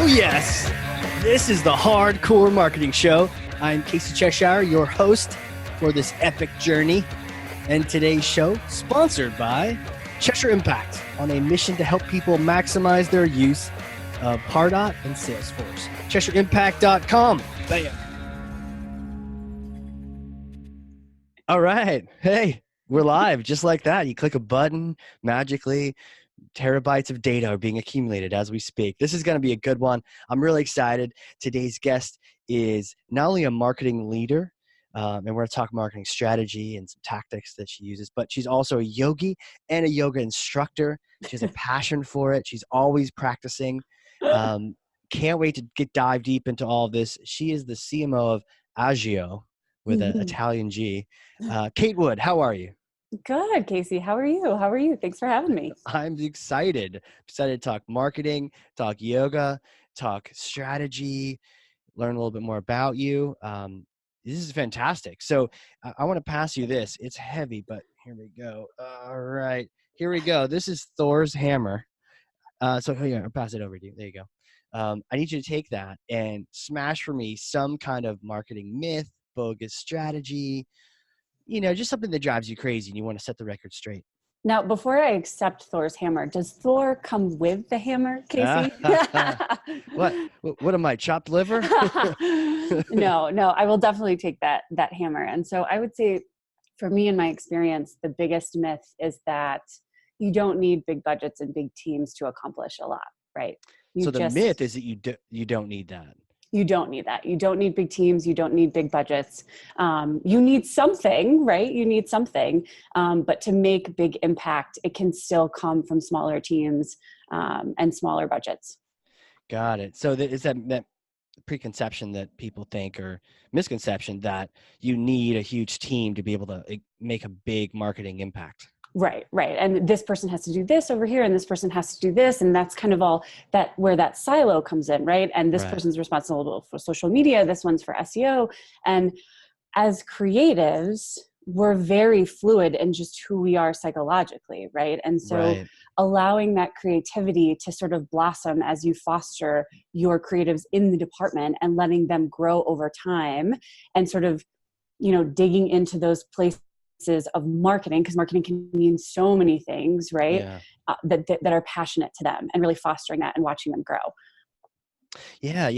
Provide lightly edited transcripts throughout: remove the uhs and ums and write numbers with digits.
Oh yes, this is the Hardcore Marketing Show. I'm Casey Cheshire, your host for this epic journey. And today's show, sponsored by Cheshire Impact, on a mission to help people maximize their use of Pardot and Salesforce. CheshireImpact.com. Bam. All right. Hey, we're live just like that. You click a button, magically, terabytes of data are being accumulated as we speak. This is going to be a good one. I'm really excited. Today's guest is not only a marketing leader, and we're going to talk marketing strategy and some tactics that she uses, but she's also a yogi and a yoga instructor. She has a passion for it. She's always practicing. Can't wait to dive deep into all of this. She is the CMO of Agio with an Italian G. Kate Wood, how are you? Good, Casey. How are you? How are you? Thanks for having me. I'm excited. Excited to talk marketing, talk yoga, talk strategy, learn a little bit more about you. This is fantastic. So I want to pass you this. It's heavy, but here we go. All right. Here we go. This is Thor's hammer. So here, I'll pass it over to you. There you go. I need you to take that and smash for me some kind of marketing myth, bogus strategy, just something that drives you crazy and you want to set the record straight. Now, before I accept Thor's hammer, does Thor come with the hammer, Casey? What am I, chopped liver? No, I will definitely take that hammer. And so I would say, for me, in my experience, the biggest myth is that you don't need big budgets and big teams to accomplish a lot, right? So the myth is that you don't need that. You don't need that. You don't need big teams. You don't need big budgets. You need something, right? You need something. But to make big impact, it can still come from smaller teams and smaller budgets. Got it. So is that preconception that people think, or misconception, that you need a huge team to be able to make a big marketing impact? Right. And this person has to do this over here, and this person has to do this. And that's kind of all that where that silo comes in, right? And this person's responsible for social media. This one's for SEO. And as creatives, we're very fluid in just who we are psychologically, right? And so allowing that creativity to sort of blossom as you foster your creatives in the department and letting them grow over time and sort of, digging into those places of marketing, because marketing can mean so many things, right? Yeah. That are passionate to them, and really fostering that and watching them grow. Yeah.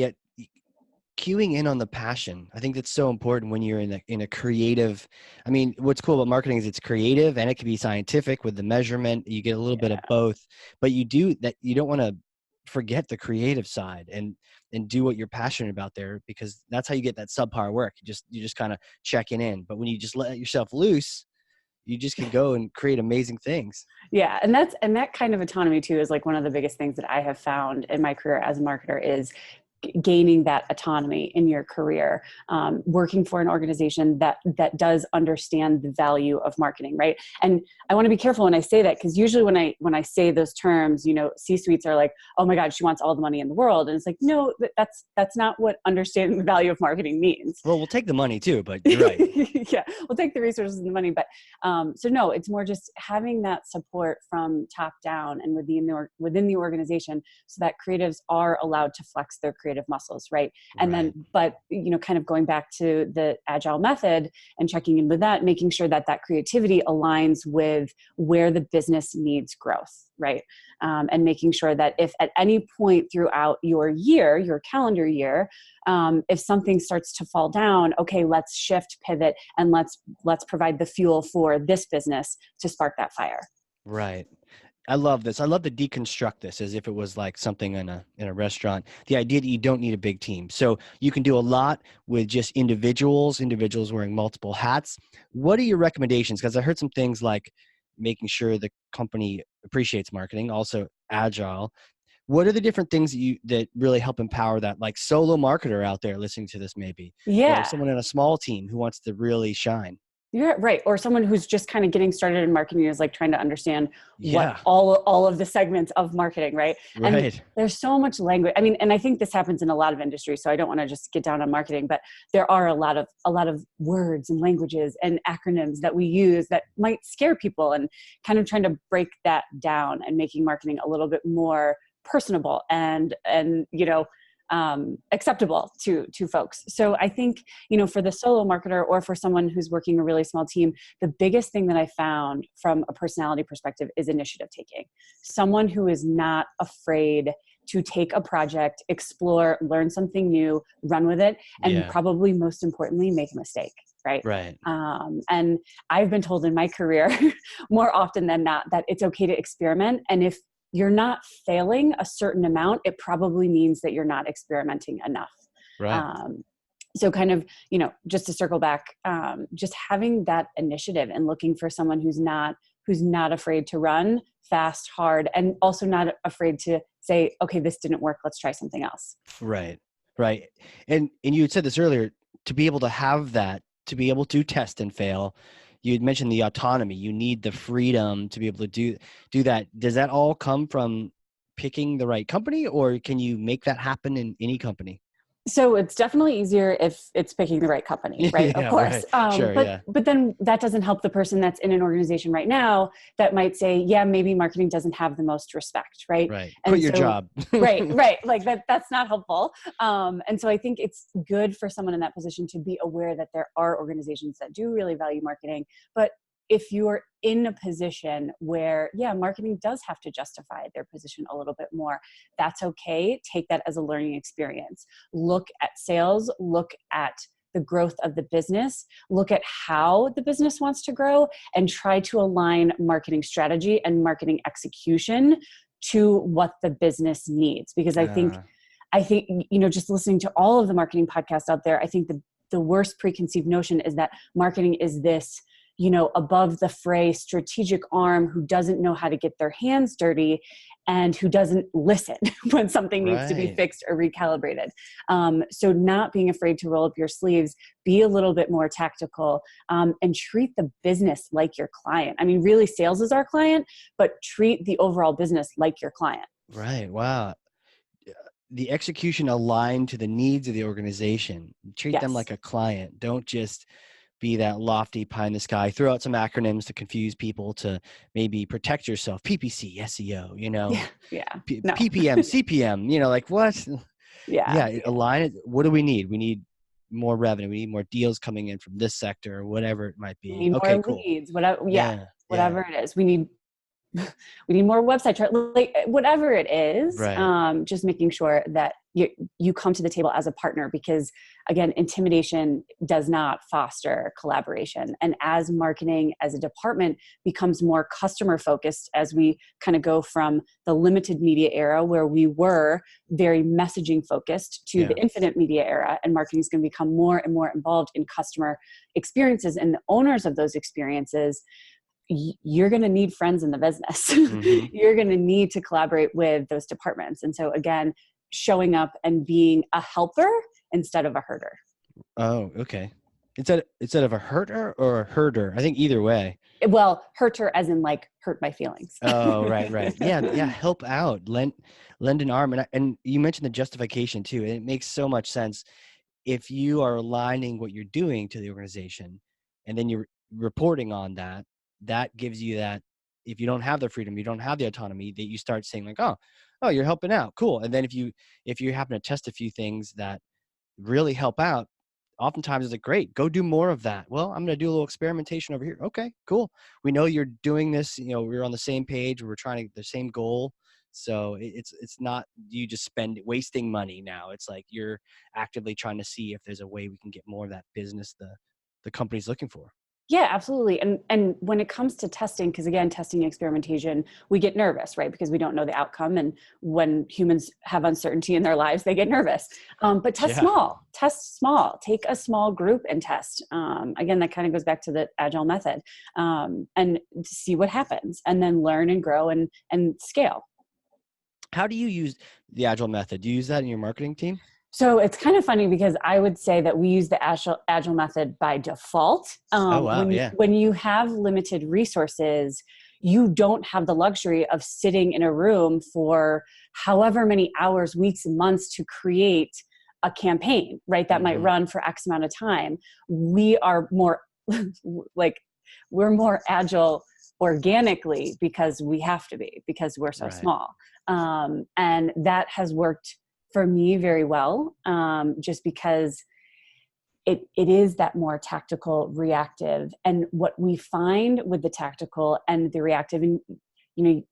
Cueing in on the passion. I think that's so important when you're in a creative. I mean, what's cool about marketing is it's creative and it can be scientific with the measurement. You get a little bit of both, but you don't want to forget the creative side and do what you're passionate about there, because that's how you get that subpar work. You just kind of checking in. But when you just let yourself loose, you just can go and create amazing things. Yeah. And that kind of autonomy too is like one of the biggest things that I have found in my career as a marketer is gaining that autonomy in your career, working for an organization that does understand the value of marketing, right? And I want to be careful when I say that, because usually when I say those terms, C-suites are like, oh my God, she wants all the money in the world, and it's like, no, that's not what understanding the value of marketing means. Well, we'll take the money too, but you're right. Yeah, we'll take the resources and the money, but so no, it's more just having that support from top down and within the organization, so that creatives are allowed to flex their creative muscles, right? And then, but kind of going back to the agile method and checking in with that, making sure that creativity aligns with where the business needs growth, right? And making sure that if at any point throughout your calendar year, if something starts to fall down, okay, let's shift, pivot, and let's provide the fuel for this business to spark that fire. Right. I love this. I love to deconstruct this as if it was like something in a restaurant. The idea that you don't need a big team. So you can do a lot with just individuals wearing multiple hats. What are your recommendations? Because I heard some things like making sure the company appreciates marketing, also agile. What are the different things that really help empower that, like, solo marketer out there listening to this maybe? Yeah. Or someone in a small team who wants to really shine. Yeah, right. Or someone who's just kind of getting started in marketing is like trying to understand what all of the segments of marketing, right? And there's so much language. I mean, and I think this happens in a lot of industries, so I don't want to just get down on marketing, but there are a lot of words and languages and acronyms that we use that might scare people, and kind of trying to break that down and making marketing a little bit more personable and acceptable to folks. So I think, for the solo marketer or for someone who's working a really small team, the biggest thing that I found from a personality perspective is initiative taking. Someone who is not afraid to take a project, explore, learn something new, run with it, and probably most importantly, make a mistake. Right. Right. And I've been told in my career more often than not that it's okay to experiment. And if you're not failing a certain amount, it probably means that you're not experimenting enough. Right. So kind of, just to circle back, just having that initiative and looking for someone who's not afraid to run fast, hard, and also not afraid to say, okay, this didn't work, let's try something else. Right. Right. And you had said this earlier, to be able to have that, to be able to test and fail, you had mentioned the autonomy. You need the freedom to be able to do that. Does that all come from picking the right company, or can you make that happen in any company? So it's definitely easier if it's picking the right company, right? Of course. Right. Sure, but then that doesn't help the person that's in an organization right now that might say, yeah, maybe marketing doesn't have the most respect, right? Right. And quit your job. right. Like that's not helpful. And so I think it's good for someone in that position to be aware that there are organizations that do really value marketing, but if you're in a position where, marketing does have to justify their position a little bit more, that's okay. Take that as a learning experience. Look at sales, look at the growth of the business, look at how the business wants to grow, and try to align marketing strategy and marketing execution to what the business needs. Because I think, just listening to all of the marketing podcasts out there, I think the worst preconceived notion is that marketing is this, above the fray strategic arm who doesn't know how to get their hands dirty and who doesn't listen when something needs to be fixed or recalibrated. So not being afraid to roll up your sleeves, be a little bit more tactical, and treat the business like your client. I mean, really, sales is our client, but treat the overall business like your client. Right. Wow. The execution aligned to the needs of the organization. Treat them like a client. Don't just be that lofty pie in the sky. Throw out some acronyms to confuse people, to maybe protect yourself. PPC, SEO, No. PPM, CPM, like what? Align it. What do we need? We need more revenue. We need more deals coming in from this sector or whatever it might be. We need more leads, whatever. Whatever it is. We need more website like whatever it is. Right. Just making sure that you come to the table as a partner, because again, intimidation does not foster collaboration. And as marketing as a department becomes more customer focused, as we kind of go from the limited media era where we were very messaging focused to the infinite media era, and marketing is going to become more and more involved in customer experiences and the owners of those experiences, you're going to need friends in the business. Mm-hmm. You're going to need to collaborate with those departments. And so again, showing up and being a helper instead of a herder. Oh, okay. Instead of a herder or a herder? I think either way. Well, herder as in like hurt my feelings. Oh, right. Yeah. Help out, lend an arm. And you mentioned the justification too. And it makes so much sense. If you are aligning what you're doing to the organization and then you're reporting on that, that gives you that. If you don't have the freedom, you don't have the autonomy, that you start saying like, oh, you're helping out. Cool. And then if you happen to test a few things that really help out, oftentimes it's like, great, go do more of that. Well, I'm going to do a little experimentation over here. Okay, cool. We know you're doing this, we're on the same page, we're trying to the same goal. So it's not you just wasting money now. It's like you're actively trying to see if there's a way we can get more of that business the company's looking for. Yeah, absolutely. And when it comes to testing, because again, testing and experimentation, we get nervous, right? Because we don't know the outcome. And when humans have uncertainty in their lives, they get nervous. But test small, take a small group and test. Again, that kind of goes back to the agile method, and see what happens, and then learn and grow and scale. How do you use the agile method? Do you use that in your marketing team? So it's kind of funny because I would say that we use the agile method by default. When you have limited resources, you don't have the luxury of sitting in a room for however many hours, weeks, and months to create a campaign, right? That might run for X amount of time. We are more like we're more agile organically because we have to be, because we're so Right. small. And that has worked for me very well, just because it is that more tactical, reactive. And what we find with the tactical and the reactive, and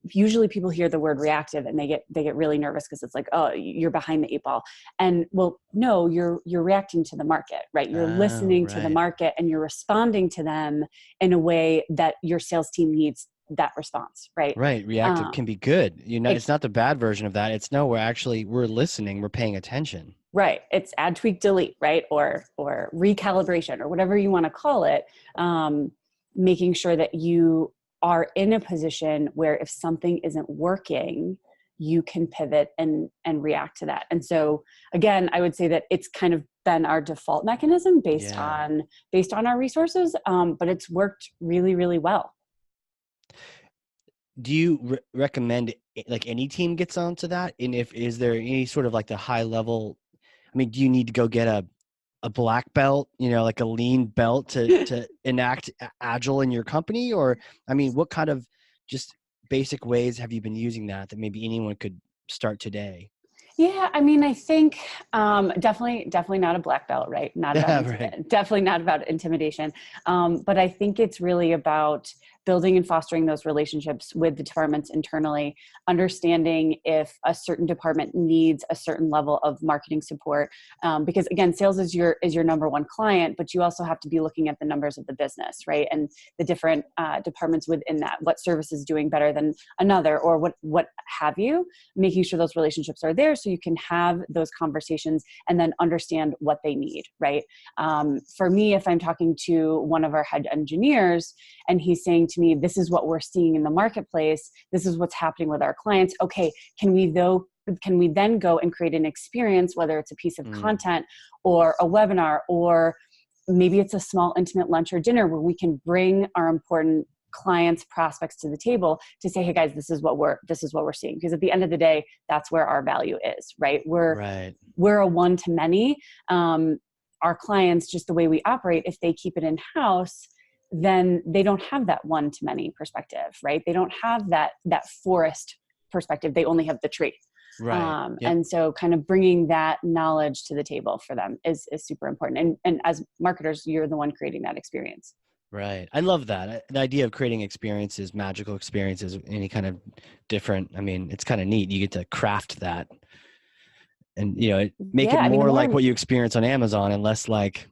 usually people hear the word reactive and they get really nervous because it's like, oh, you're behind the eight ball. And well, no, you're reacting to the market, right? You're Oh, listening to the right. market and you're responding to them in a way that your sales team needs that response, right? Right. Reactive Um, can be good. it, It's not the bad version of that. It's no, we're listening, we're paying attention. right. It's add, tweak, delete, right? Or recalibration or whatever you want to call it. Making sure that you are in a position where if something isn't working, you can pivot and react to that. And so again, I would say that it's kind of been our default mechanism based Yeah. on our resources. But it's worked really, really well. Do you recommend like any team gets onto that? And if is there any sort of like the high level? I mean, do you need to go get a black belt, like a lean belt to enact agile in your company? Or I mean, what kind of just basic ways have you been using that maybe anyone could start today? Yeah, I mean, I think definitely not a black belt, right? Not about Yeah, right. definitely not about intimidation. But I think it's really about building and fostering those relationships with the departments internally, understanding if a certain department needs a certain level of marketing support. Because again, sales is your number one client, but you also have to be looking at the numbers of the business, right? And the different departments within that, what service is doing better than another, or what have you. Making sure those relationships are there so you can have those conversations and then understand what they need, right? For me, if I'm talking to one of our head engineers and he's saying to me, this is what we're seeing in the marketplace, this is what's happening with our clients, okay, can we then go and create an experience, whether it's a piece of Mm, content or a webinar, or maybe it's a small intimate lunch or dinner where we can bring our important clients, prospects to the table to say, hey guys, this is what we're seeing. Because at the end of the day, that's where our value is, right? right. We're a one to many. Our clients, just the way we operate, if they keep it in house, then they don't have that one to many perspective, right? They don't have that forest perspective. They only have the tree. Right. Yep. And so kind of bringing that knowledge to the table for them is super important. And as marketers, you're the one creating that experience. Right. I love that. The idea of creating experiences, magical experiences, any kind of different, I mean, it's kind of neat. You get to craft that and, make Yeah. it I mean, more like what you experience on Amazon and less like,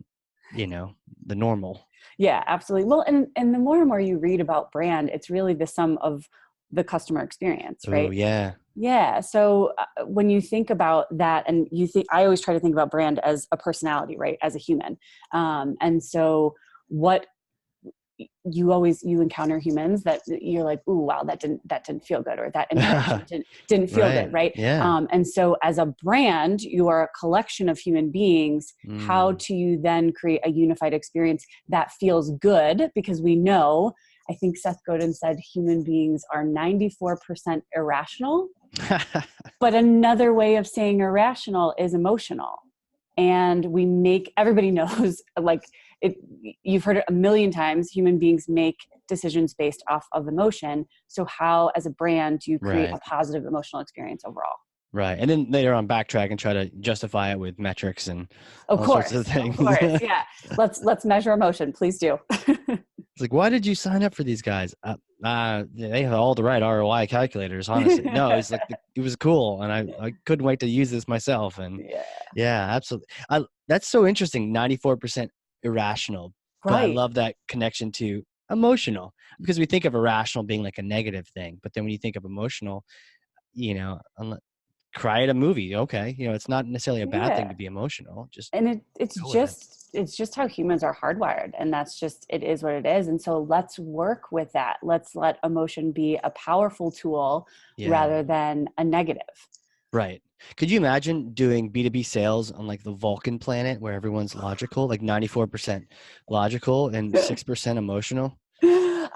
the normal. yeah, absolutely. Well, and the more and more you read about brand, it's really the sum of the customer experience, Oh, right? yeah. Yeah. So when you think about that, and I always try to think about brand as a personality, right? As a human. And so what you encounter humans that you're like, ooh, wow, that didn't feel good, or that interaction didn't feel good, Right. right? Yeah. And so as a brand, you are a collection of human beings. How Mm. do you then create a unified experience that feels good? Because we know, I think Seth Godin said, human beings are 94% irrational. But another way of saying irrational is emotional. And everybody knows, like you've heard it a million times, human beings make decisions based off of emotion. So how, as a brand, do you create a Right. positive emotional experience overall? Right. And then later on backtrack and try to justify it with metrics and all sorts of Of things. course. Yeah. Let's measure emotion. Please do. It's like, why did you sign up for these guys? They have all the right ROI calculators, honestly. No, it's like it was cool, and I couldn't wait to use this myself. And Yeah. yeah, absolutely. That's so interesting. 94% irrational, but I Right. love that connection to emotional because we think of irrational being like a negative thing, but then when you think of emotional, you know, cry at a movie, okay, it's not necessarily a bad thing Yeah. to be emotional. Just And it's go with it. it's just how humans are hardwired, and that's just, it is what it is. And so let's work with that. Let's let emotion be a powerful tool Yeah. rather than a negative. Right. Could you imagine doing B2B sales on like the Vulcan planet where everyone's logical, like 94% logical and 6% emotional?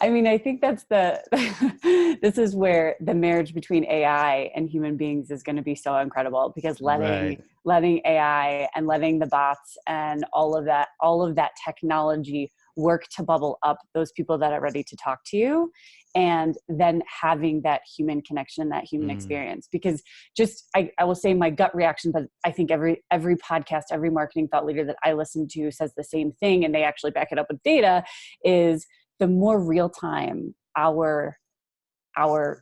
I mean, I think that's this is where the marriage between AI and human beings is going to be so incredible, because Right. letting AI and letting the bots and all of that technology work to bubble up those people that are ready to talk to you, and then having that human connection, that human experience. Because just, I will say my gut reaction, but I think every podcast, every marketing thought leader that I listen to says the same thing, and they actually back it up with data, is the more real time our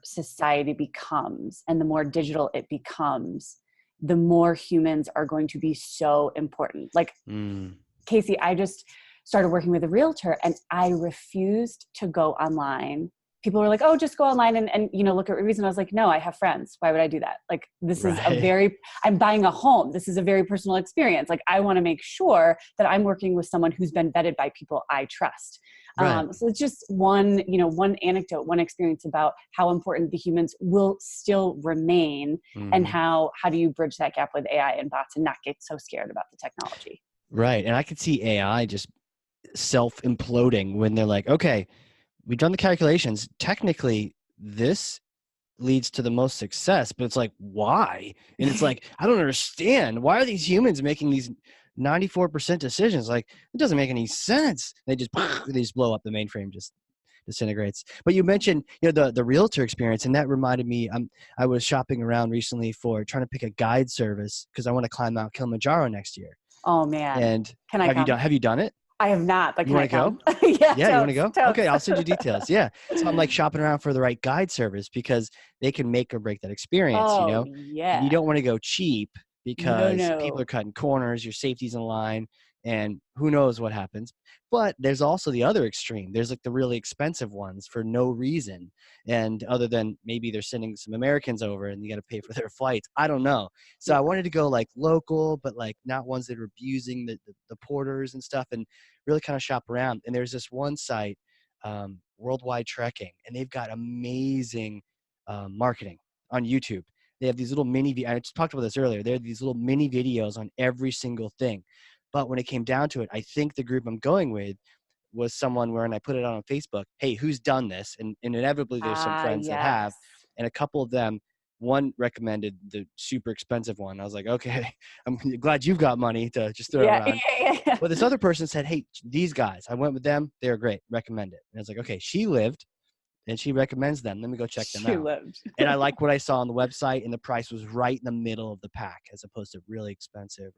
society becomes and the more digital it becomes, the more humans are going to be so important. Like, Casey, I just started working with a realtor and I refused to go online. People were like, oh, just go online and look at reviews. And I was like, no, I have friends. Why would I do that? Like, this is I'm buying a home. This is a very personal experience. Like, I want to make sure that I'm working with someone who's been vetted by people I trust. Right. So it's just one anecdote, one experience about how important the humans will still remain, and how do you bridge that gap with AI and bots and not get so scared about the technology. Right. And I could see AI just self-imploding when they're like, okay, we've done the calculations. Technically, this leads to the most success, but it's like, why? And it's like, I don't understand. Why are these humans making these 94% decisions? Like, it doesn't make any sense. They just blow up, the mainframe just disintegrates. But you mentioned, the realtor experience, and that reminded me, I was shopping around recently for trying to pick a guide service because I want to climb Mount Kilimanjaro next year. Oh man. And Can I come? have you done it? I have not, but You can want I to go? come? Yeah, Yeah, you want to go? totes. Okay, I'll send you details. Yeah. So I'm like shopping around for the right guide service because they can make or break that experience, Oh You yeah. don't want to go cheap because people No. are cutting corners, your safety's in line, and who knows what happens. But there's also the other extreme. There's like the really expensive ones for no reason. And other than maybe they're sending some Americans over and you got to pay for their flights. I don't know. So I wanted to go like local, but like not ones that are abusing the porters and stuff, and really kind of shop around. And there's this one site, Worldwide Trekking, and they've got amazing marketing on YouTube. They have these little I just talked about this earlier. They have these little mini videos on every single thing. But when it came down to it, I think the group I'm going with was someone where, and I put it on Facebook, hey, who's done this? And inevitably there's some friends that have, Yes. and a couple of them, one recommended the super expensive one. I was like, okay, I'm glad you've got money to just throw Yeah. around. But this other person said, hey, these guys, I went with them. They're great. Recommend it. And I was like, okay, she lived and she recommends them. Let me go check them She out. lived. And I like what I saw on the website, and the price was right in the middle of the pack as opposed to really expensive.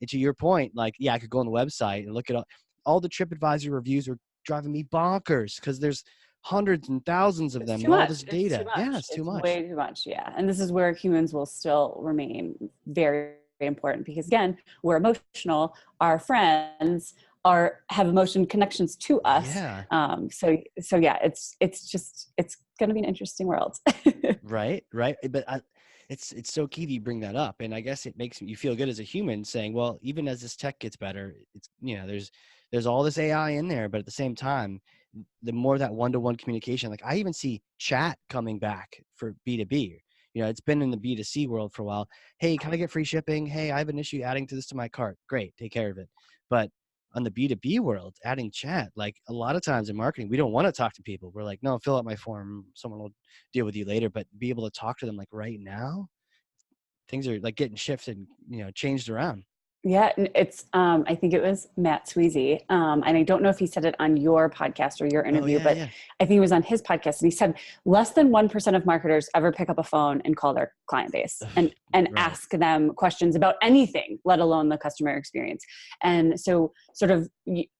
And to your point, like, yeah, I could go on the website and look at all the TripAdvisor reviews are driving me bonkers because there's hundreds and thousands of It's them too and all much. this It's too data. Yeah, much. it's too It's much. way too much. Yeah. And this is where humans will still remain very, very important, because again, we're emotional. Our friends have emotion connections to us. Yeah. So yeah, it's going to be an interesting world. Right. But it's so key that you bring that up, and I guess it makes you feel good as a human saying, well, even as this tech gets better, it's there's all this AI in there, but at the same time, the more that one-to-one communication, like I even see chat coming back for B2B. It's been in the B2C world for a while. Hey, can I get free shipping? Hey, I have an issue adding to this to my cart. Great, take care of it. But on the B2B world, adding chat, like a lot of times in marketing, we don't want to talk to people. We're like, no, fill out my form. Someone will deal with you later. But be able to talk to them like right now, things are like getting shifted, changed around. Yeah, and it's I think it was Matt Sweezy, and I don't know if he said it on your podcast or your Oh interview, yeah, but yeah. I think it was on his podcast, and he said less than 1% of marketers ever pick up a phone and call their client base and Right. ask them questions about anything, let alone the customer experience. And so, sort of,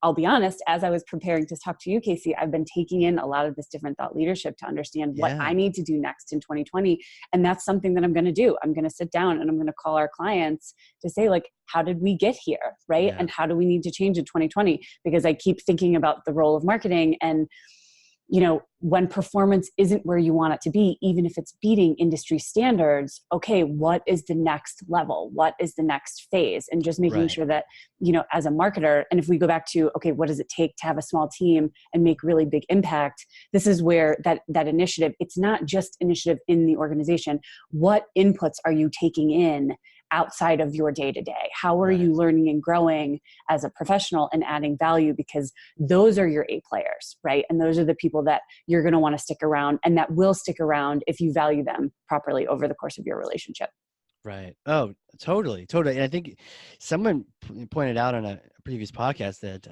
I'll be honest, as I was preparing to talk to you, Casey, I've been taking in a lot of this different thought leadership to understand what Yeah. I need to do next in 2020, and that's something that I'm going to do. I'm going to sit down and I'm going to call our clients to say, like, how did we get here, right? Yeah. And how do we need to change in 2020? Because I keep thinking about the role of marketing, and when performance isn't where you want it to be, even if it's beating industry standards, okay, what is the next level? What is the next phase? And just making Right. sure that, as a marketer, and if we go back to, okay, what does it take to have a small team and make really big impact? This is where that initiative, it's not just initiative in the organization. What inputs are you taking in outside of your day-to-day? How are you learning and growing as a professional and adding value? Because those are your A players, right? And those are the people that you're going to want to stick around, and that will stick around if you value them properly over the course of your relationship. Right. Oh, totally. And I think someone pointed out on a previous podcast that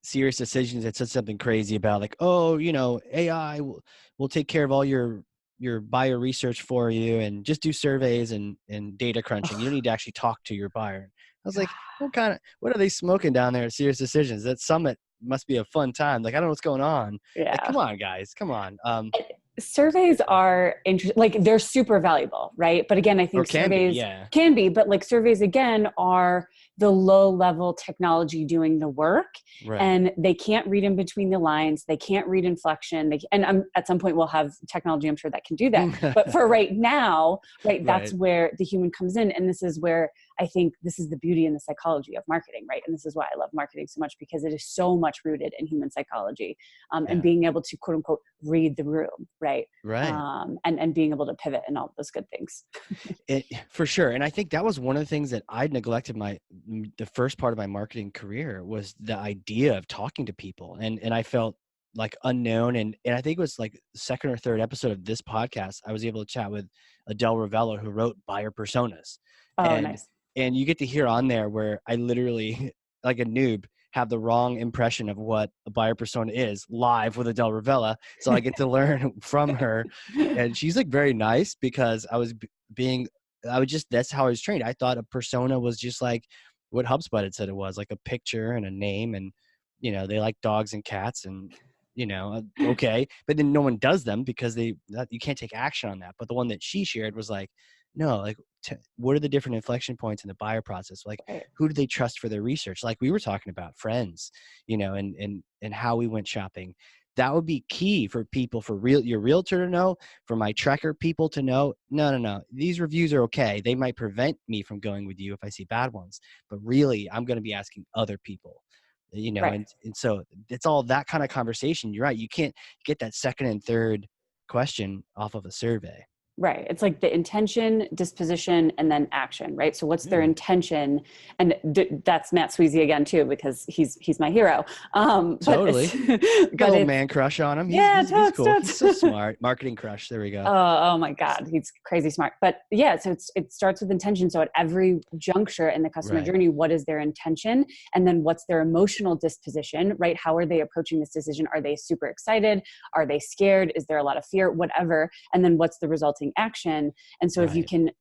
Serious Decisions that said something crazy about like, oh, AI will take care of all your buyer research for you and just do surveys and data crunching. You don't need to actually talk to your buyer. I was like, what are they smoking down there at Serious Decisions? That summit must be a fun time. Like, I don't know what's going on. Like, Yeah. come on, guys, come on. Surveys are interesting, like they're super valuable, right? But again, I Or think can be, surveys yeah. can be, but like surveys again are the low level technology doing the work, Right. and they can't read in between the lines. They can't read inflection. At some point we'll have technology, I'm sure, that can do that. But for right now, right, that's Right. where the human comes in. And this is where I think this is the beauty and the psychology of marketing, right? And this is why I love marketing so much, because it is so much rooted in human psychology, and Yeah. being able to quote unquote read the room, right? Right. And being able to pivot and all those good things. For sure. And I think that was one of the things that I'd neglected the first part of my marketing career was the idea of talking to people. And I felt like unknown. And I think it was like second or third episode of this podcast, I was able to chat with Adele Ravello, who wrote Buyer Personas. Oh, And nice. and you get to hear on there where I literally, like a noob, have the wrong impression of what a buyer persona is live with Adele Ravella. So I get to learn from her. And she's like very nice because being, that's how I was trained. I thought a persona was just like what HubSpot had said it was, like a picture and a name, and they like dogs and cats, and okay, but then no one does them because you can't take action on that. But the one that she shared was like, no, like what are the different inflection points in the buyer process? Like, Right. who do they trust for their research? Like we were talking about friends, and how we went shopping. That would be key for people, for your realtor to know, for my tracker people to know. No. These reviews are okay. They might prevent me from going with you if I see bad ones, but really I'm going to be asking other people, Right. and so it's all that kind of conversation. You're right. You can't get that second and third question off of a survey. Right. It's like the intention, disposition, and then action, right? So what's their Yeah. intention? And that's Matt Sweezy again too, because he's my hero. But Totally. it's Got a but little it's man crush on him. He's yeah, he's he's totes cool. He's totes. so smart. Marketing crush. There we go. Oh my God, he's crazy smart. But yeah, so it starts with intention. So at every juncture in the customer Right. journey, what is their intention? And then what's their emotional disposition, right? How are they approaching this decision? Are they super excited? Are they scared? Is there a lot of fear? Whatever. And then what's the resulting action? And so Right.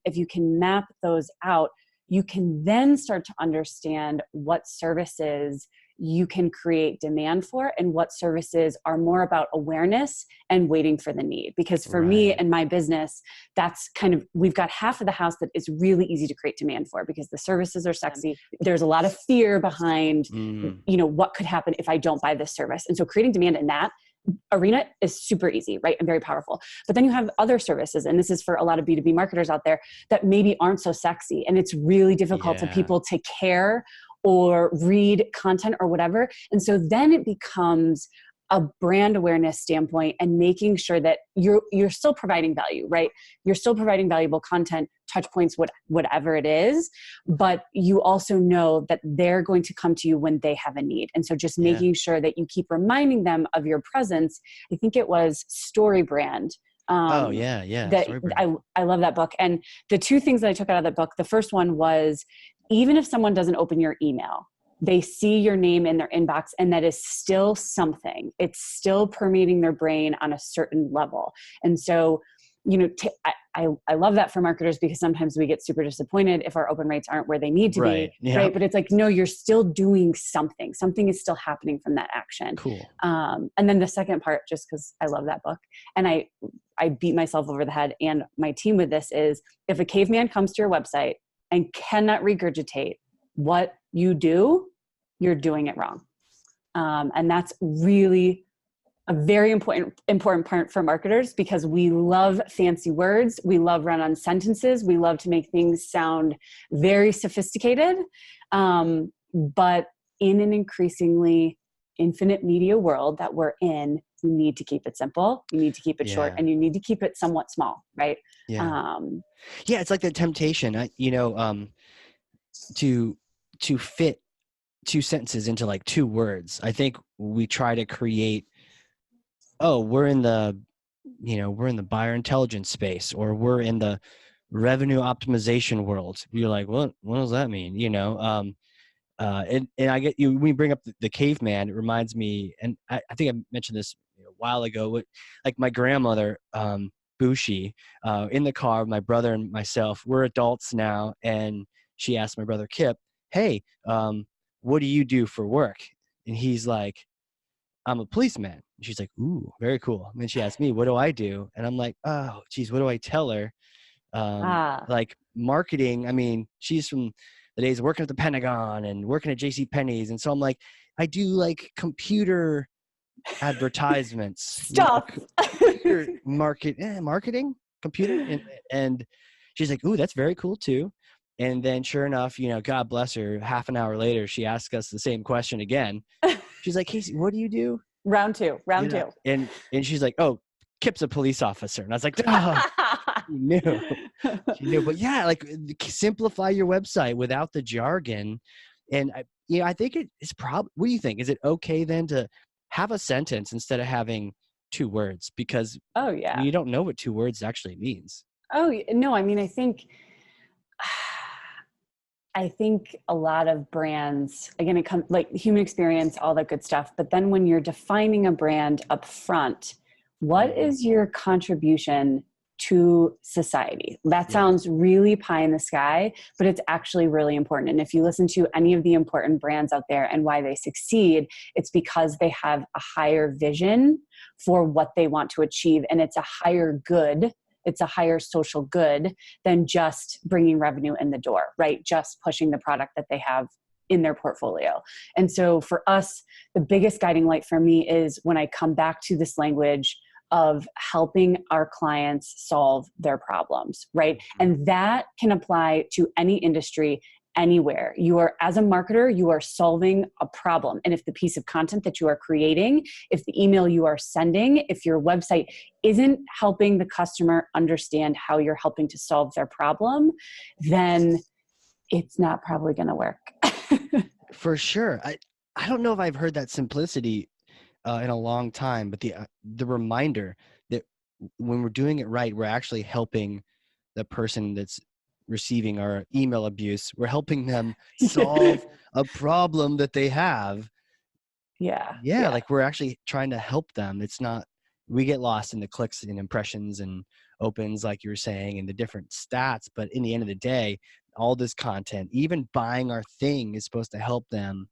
if you can map those out, you can then start to understand what services you can create demand for and what services are more about awareness and waiting for the need. Because for me Right. and my business, that's kind of, we've got half of the house that is really easy to create demand for because the services are sexy. There's a lot of fear behind, what could happen if I don't buy this service. And so creating demand in that arena is super easy, right? And very powerful. But then you have other services, and this is for a lot of B2B marketers out there that maybe aren't so sexy. And it's really difficult for Yeah. people to care or read content or whatever. And so then it becomes a brand awareness standpoint and making sure that you're still providing value, right? You're still providing valuable content, touch points, whatever it is, but you also know that they're going to come to you when they have a need. And so just Yeah. making sure that you keep reminding them of your presence. I think it was Story Brand. Oh yeah. Yeah. That Storybrand. I love that book. And the two things that I took out of that book, the first one was, even if someone doesn't open your email, they see your name in their inbox, and that is still something. It's still permeating their brain on a certain level. And so, I love that for marketers, because sometimes we get super disappointed if our open rates aren't where they need to Right. be, Yeah. right? But it's like, no, you're still doing something. Something is still happening from that action. Cool. And then the second part, just because I love that book, and I beat myself over the head and my team with this, is if a caveman comes to your website and cannot regurgitate what you do, you're doing it wrong. And that's really a very important part for marketers, because we love fancy words. We love run-on sentences. We love to make things sound very sophisticated. But in an increasingly infinite media world that we're in, you need to keep it simple. You need to keep it short, Yeah. and you need to keep it somewhat small, right? Yeah. Yeah. It's like the temptation, to fit two sentences into like two words. I think we try to create, oh, we're in the buyer intelligence space, or we're in the revenue optimization world. You're like, what does that mean? And I get you when you bring up the caveman, it reminds me, and I think I mentioned this a while ago, like my grandmother, Bushi, in the car, my brother and myself, we're adults now. And she asked my brother Kip, hey, what do you do for work? And he's like, I'm a policeman. And she's like, ooh, very cool. And then she asked me, what do I do? And I'm like, oh, geez, what do I tell her? Ah, Like marketing. I mean, she's from the days of working at the Pentagon and working at JC Penney's. And so I'm like, I do like computer advertisements, stuff. computer marketing, computer. And she's like, ooh, that's very cool too. And then sure enough, God bless her, half an hour later, she asked us the same question again. She's like, Casey, what do you do? Round two. And she's like, oh, Kip's a police officer. And I was like, oh, she knew. She knew. But yeah, like simplify your website without the jargon. And I think it's probably, what do you think? Is it okay then to have a sentence instead of having 2 words? Because Oh yeah. you don't know what 2 words actually means. Oh no, I mean, I think a lot of brands, again, it comes like human experience, all that good stuff. But then when you're defining a brand up front, what is your contribution to society? That Yeah. sounds really pie in the sky, but it's actually really important. And if you listen to any of the important brands out there and why they succeed, it's because they have a higher vision for what they want to achieve. And it's a higher good. It's a higher social good than just bringing revenue in the door, right? Just pushing the product that they have in their portfolio. And so for us, the biggest guiding light for me is when I come back to this language of helping our clients solve their problems, right? And that can apply to any industry, anywhere. You are, as a marketer, you are solving a problem. And if the piece of content that you are creating, if the email you are sending, if your website isn't helping the customer understand how you're helping to solve their problem, then it's not probably going to work. For sure. I don't know if I've heard that simplicity in a long time, but the reminder that when we're doing it right, we're actually helping the person that's receiving our email abuse. We're helping them solve a problem that they have. Yeah, like we're actually trying to help them. It's not, we get lost in the clicks and impressions and opens, like you were saying, and the different stats. But in the end of the day, all this content, even buying our thing, is supposed to help them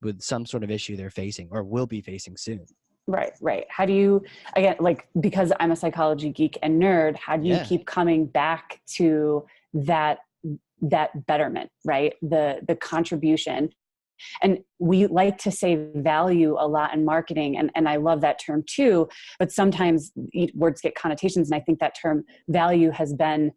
with some sort of issue they're facing or will be facing soon. Right. How do you, again, like, because I'm a psychology geek and nerd, how do you keep coming back to that betterment, right? The contribution. And we like to say value a lot in marketing, and I love that term too, but sometimes words get connotations, and I think that term value has been,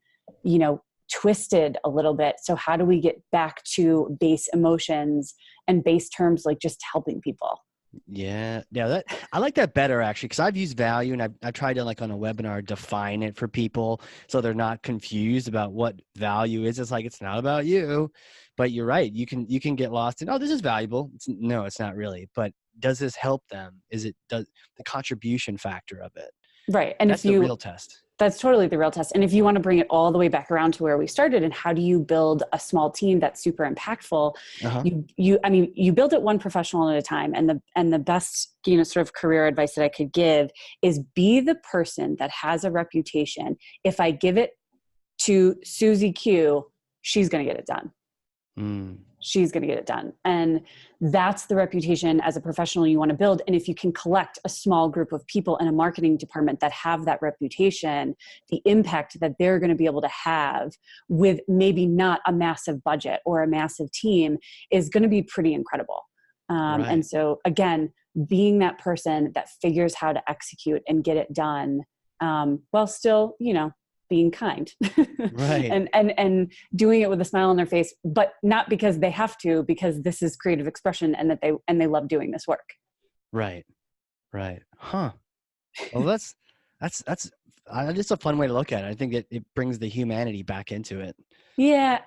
twisted a little bit. So how do we get back to base emotions and base terms, like just helping people? Yeah, I like that better actually, because I've used value and I've tried to, like on a webinar, define it for people so they're not confused about what value is. It's like, it's not about you, but you're right. You can get lost in, oh, this is valuable. No, it's not really. But does this help them? Does the contribution factor of it? Right. And That's the real test. That's totally the real test. And if you want to bring it all the way back around to where we started, and how do you build a small team that's super impactful? You build it one professional at a time. And the best, sort of career advice that I could give is be the person that has a reputation. If I give it to Susie Q, she's going to get it done. She's going to get it done. And that's the reputation as a professional you want to build. And if you can collect a small group of people in a marketing department that have that reputation, the impact that they're going to be able to have with maybe not a massive budget or a massive team is going to be pretty incredible. Right. And so again, being that person that figures how to execute and get it done, while still, being kind, Right. and doing it with a smile on their face, but not because they have to, because this is creative expression and that they love doing this work. Right. Huh. Well, that's just a fun way to look at it. I think it brings the humanity back into it. Yeah.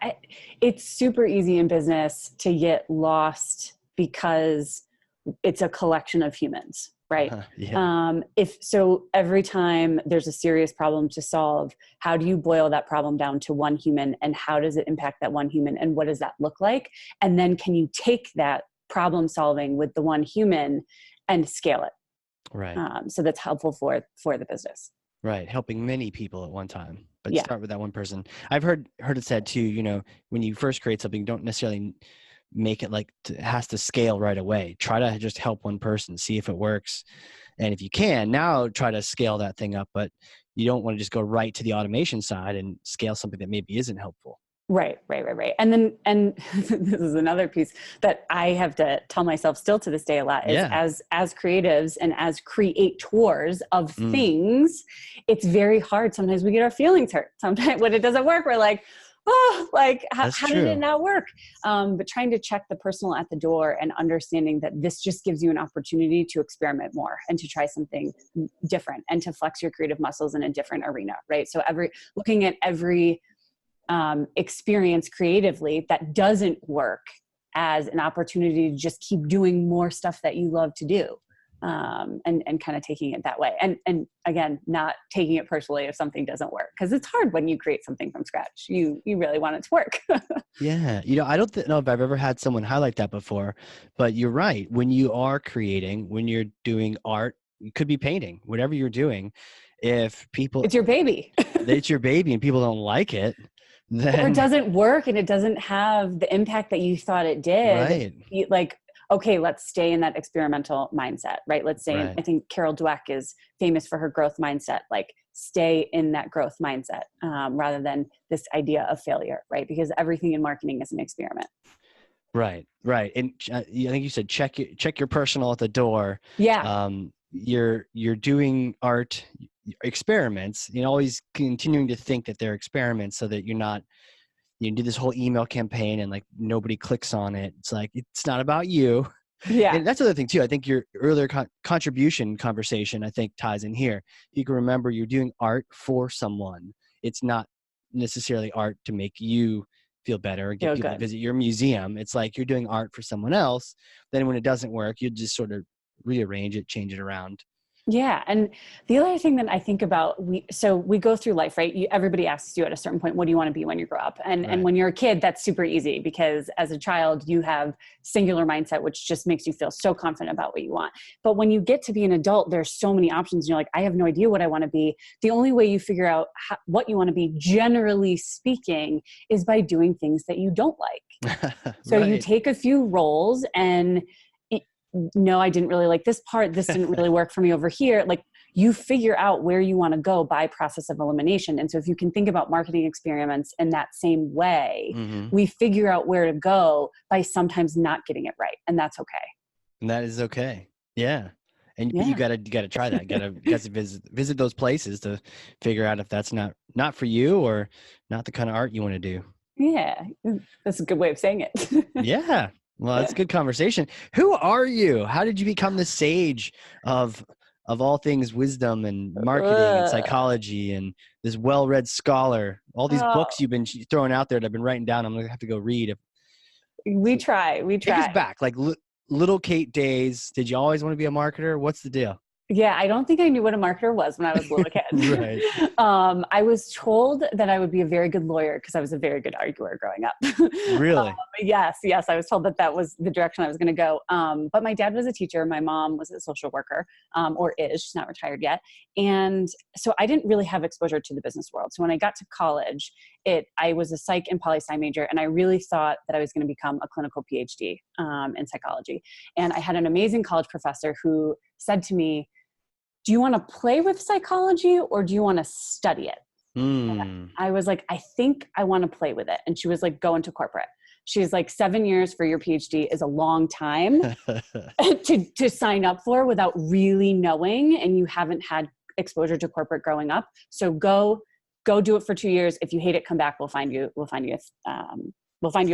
It's super easy in business to get lost because it's a collection of humans, right? Yeah. If so, every time there's a serious problem to solve, how do you boil that problem down to one human, and how does it impact that one human, and what does that look like? And then can you take that problem solving with the one human and scale it? Right. So that's helpful for the business. Right. Helping many people at one time, but Yeah. start with that one person. I've heard it said too, you know, when you first create something, don't necessarily make it like it has to scale right away. Try to just help one person, see if it works. And if you can, now try to scale that thing up, but you don't want to just go right to the automation side and scale something that maybe isn't helpful. Right. And this is another piece that I have to tell myself still to this day a lot is Yeah. as creatives and as creators of Mm, things, it's very hard. Sometimes we get our feelings hurt. Sometimes when it doesn't work, we're like, oh, like that's how did it true. not work? But trying to check the personal at the door and understanding that this just gives you an opportunity to experiment more and to try something different and to flex your creative muscles in a different arena. Right. So looking at every experience creatively that doesn't work as an opportunity to just keep doing more stuff that you love to do, and kind of taking it that way. And again, not taking it personally if something doesn't work, because it's hard when you create something from scratch. You really want it to work. Yeah. You know, I don't know if I've ever had someone highlight that before, but you're right. When you are creating, when you're doing art, it could be painting, whatever you're doing. If people, It's your baby. it's your baby and people don't like it, Or it then doesn't work and it doesn't have the impact that you thought it did. right, Like, okay, let's stay in that experimental mindset, right? Let's say, right. I think Carol Dweck is famous for her growth mindset, like stay in that growth mindset, rather than this idea of failure, right? Because everything in marketing is an experiment. Right, right. And I think you said check your personal at the door. Yeah. You're doing art experiments, you know, always continuing to think that they're experiments so that you're not, you do this whole email campaign and like nobody clicks on it. It's like, it's not about you. Yeah. And that's the other thing too. I think your earlier contribution conversation, I think ties in here. You can remember you're doing art for someone. It's not necessarily art to make you feel better or get Feel people to good. visit your museum. It's like you're doing art for someone else. Then when it doesn't work, you just sort of rearrange it, change it around. Yeah. And the other thing that I think about, so we go through life, right? Everybody asks you at a certain point, what do you want to be when you grow up? And Right. when you're a kid, that's super easy because as a child, you have singular mindset, which just makes you feel so confident about what you want. But when you get to be an adult, there's so many options. You're like, I have no idea what I want to be. The only way you figure out what you want to be, generally speaking, is by doing things that you don't like. So you Right. take a few roles and no, I didn't really like this part. This didn't really work for me over here. Like you figure out where you want to go by process of elimination. And so if you can think about marketing experiments in that same way, Hmm. we figure out where to go by sometimes not getting it right. And that's okay. And that is okay. Yeah. And but you Yeah. gotta try that. You gotta visit those places to figure out if that's not for you or not the kind of art you want to do. Yeah. That's a good way of saying it. Yeah. Well, that's a good conversation. Who are you? How did you become the sage of all things wisdom and marketing and psychology and this well-read scholar? All these books Oh, you've been throwing out there that I've been writing down. I'm gonna have to go read. we So try. We take us try. back, like little Kate days. Did you always want to be a marketer? What's the deal? Yeah, I don't think I knew what a marketer was when I was a little Right. kid. I was told that I would be a very good lawyer because I was a very good arguer growing up. Really? Yes, I was told that that was the direction I was going to go. But my dad was a teacher. My mom was a social worker, or is. She's not retired yet. And so I didn't really have exposure to the business world. So when I got to college, I was a psych and poli-sci major, and I really thought that I was going to become a clinical PhD in psychology. And I had an amazing college professor who said to me, do you want to play with psychology or do you want to study it? And Hmm. I was like, I think I want to play with it. And she was like, go into corporate. She's like, 7 years for your PhD is a long time to sign up for without really knowing, and you haven't had exposure to corporate growing up. So go do it for 2 years. If you hate it, come back. We'll find you a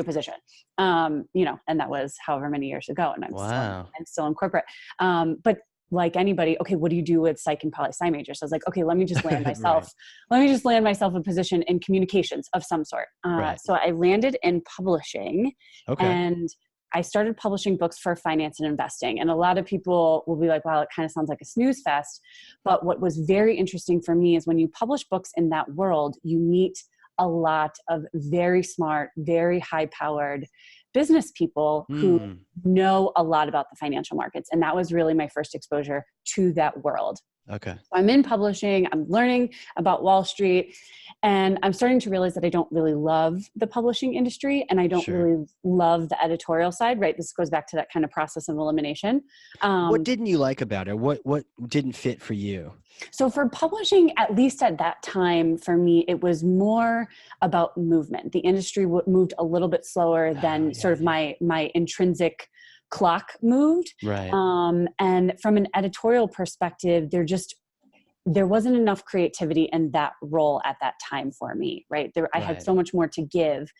position. And that was however many years ago. And Wow. I'm still in corporate. But like anybody, okay, what do you do with psych and poli-sci majors? So I was like, okay, let me just land Right. myself a position in communications of some sort. Right. So I landed in publishing, Okay. and I started publishing books for finance and investing. And a lot of people will be like, wow, it kind of sounds like a snooze fest. But what was very interesting for me is when you publish books in that world, you meet a lot of very smart, very high-powered business people who know a lot about the financial markets. And that was really my first exposure to that world. Okay. I'm in publishing, I'm learning about Wall Street, and I'm starting to realize that I don't really love the publishing industry and I don't really love the editorial side, right? This goes back to that kind of process of elimination. What didn't you like about it? What didn't fit for you? So for publishing, at least at that time, for me, it was more about movement. The industry moved a little bit slower than sort of my intrinsic clock moved. Right. And from an editorial perspective, there wasn't enough creativity in that role at that time for me, right? I had so much more to give.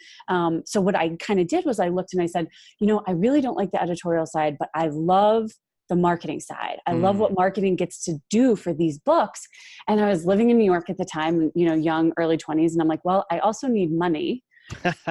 So what I kind of did was I looked and I said, I really don't like the editorial side, but I love the marketing side. I love what marketing gets to do for these books. And I was living in New York at the time, young, early 20s. And I'm like, well, I also need money.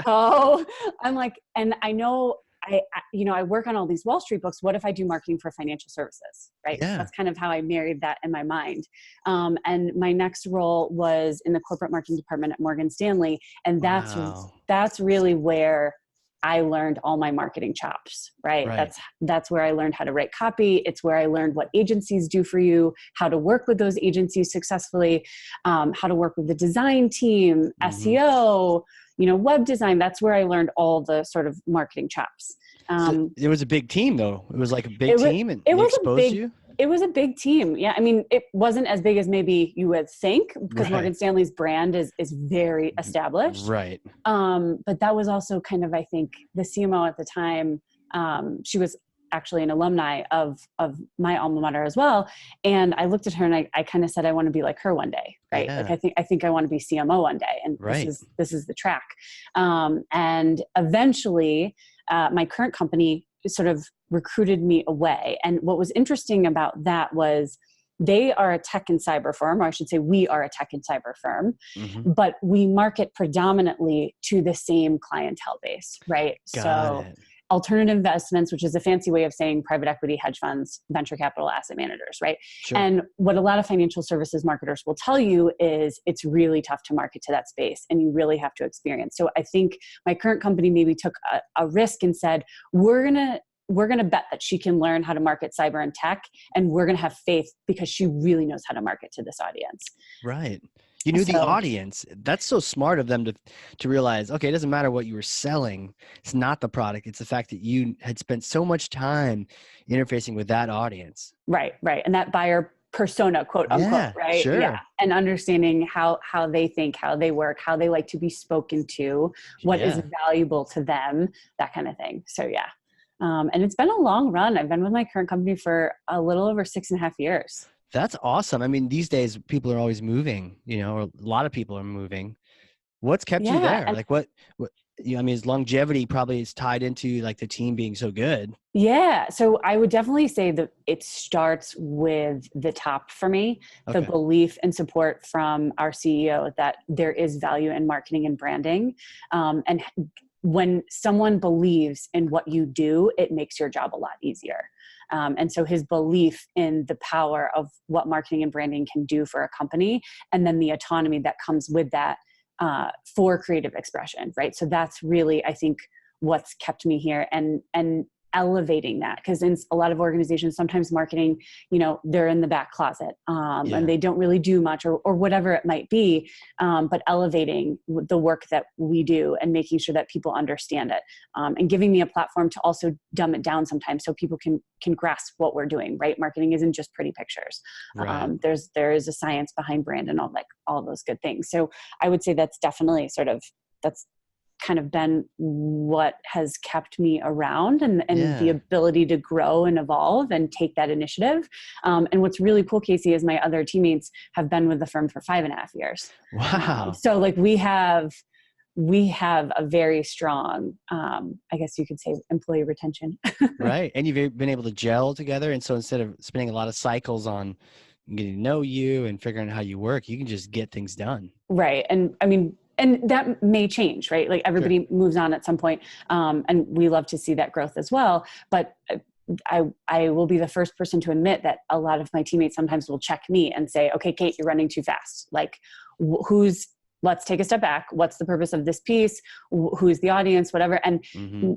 So I'm like, and I know I work on all these Wall Street books. What if I do marketing for financial services, right? Yeah. That's kind of how I married that in my mind. And my next role was in the corporate marketing department at Morgan Stanley. And that's really where I learned all my marketing chops, right? That's where I learned how to write copy. It's where I learned what agencies do for you, how to work with those agencies successfully, how to work with the design team, SEO, web design. That's where I learned all the sort of marketing chops. So it was a big team though. It was like a big team and it exposed you? It was a big team. Yeah. I mean, it wasn't as big as maybe you would think because Morgan Stanley's brand is very established. Right. But that was also kind of, I think, the CMO at the time. She was actually an alumni of my alma mater as well. And I looked at her and I kind of said, I want to be like her one day. Right. Yeah. Like I think I want to be CMO one day. And this is the track. And eventually my current company sort of recruited me away. And what was interesting about that was they are a tech and cyber firm, or I should say we are a tech and cyber firm, but we market predominantly to the same clientele base, right? Got it. Alternative investments, which is a fancy way of saying private equity, hedge funds, venture capital, asset managers, right? Sure. And what a lot of financial services marketers will tell you is it's really tough to market to that space and you really have to experience. So I think my current company maybe took a risk and said, we're going to bet that she can learn how to market cyber and tech, and we're going to have faith because she really knows how to market to this audience. Right. You knew the audience. That's so smart of them to realize, okay, it doesn't matter what you were selling. It's not the product. It's the fact that you had spent so much time interfacing with that audience. Right. And that buyer persona, quote unquote, right? Sure. Yeah. And understanding how they think, how they work, how they like to be spoken to, what is valuable to them, that kind of thing. So yeah. And it's been a long run. I've been with my current company for a little over 6.5 years. That's awesome. I mean, these days people are always moving, or a lot of people are moving. What's kept you there? Like what, I mean, longevity probably is tied into like the team being so good. Yeah. So I would definitely say that it starts with the top for me, the belief and support from our CEO that there is value in marketing and branding. And when someone believes in what you do, it makes your job a lot easier. And so his belief in the power of what marketing and branding can do for a company, and then the autonomy that comes with that for creative expression, right? So that's really, I think, what's kept me here and elevating that, because in a lot of organizations, sometimes marketing, they're in the back closet and they don't really do much or whatever it might be, but elevating the work that we do and making sure that people understand it, and giving me a platform to also dumb it down sometimes so people can grasp what we're doing, right? Marketing isn't just pretty pictures. Right. There is a science behind brand and all those good things. So I would say that's definitely that's kind of been what has kept me around and the ability to grow and evolve and take that initiative. And what's really cool, Casey, is my other teammates have been with the firm for 5.5 years. Wow. So like we have a very strong, I guess you could say, employee retention. Right. And you've been able to gel together. And so instead of spending a lot of cycles on getting to know you and figuring out how you work, you can just get things done. Right. And I mean, and that may change, right? Like everybody moves on at some point, and we love to see that growth as well. But I will be the first person to admit that a lot of my teammates sometimes will check me and say, okay, Kate, you're running too fast. Like let's take a step back. What's the purpose of this piece? Who's the audience, whatever. And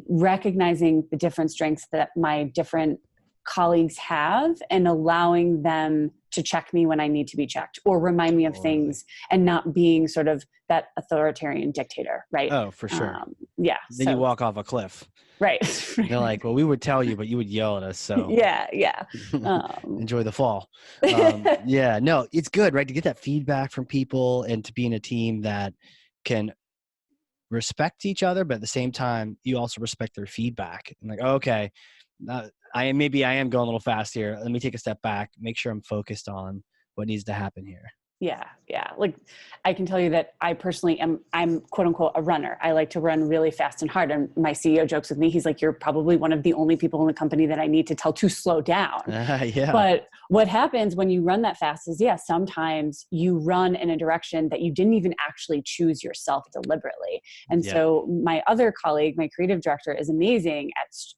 recognizing the different strengths that my different colleagues have and allowing them to check me when I need to be checked or remind me of things, and not being sort of that authoritarian dictator. Right. Oh, for sure. Yeah. Then you walk off a cliff. Right. They're like, well, we would tell you, but you would yell at us. So yeah. enjoy the fall. Yeah, no, it's good, right? To get that feedback from people and to be in a team that can respect each other, but at the same time, you also respect their feedback. And like, okay, I am going a little fast here. Let me take a step back, make sure I'm focused on what needs to happen here. Yeah. Like I can tell you that I personally I'm quote unquote a runner. I like to run really fast and hard. And my CEO jokes with me. He's like, you're probably one of the only people in the company that I need to tell to slow down. Yeah. But what happens when you run that fast is, sometimes you run in a direction that you didn't even actually choose yourself deliberately. And so my other colleague, my creative director, is amazing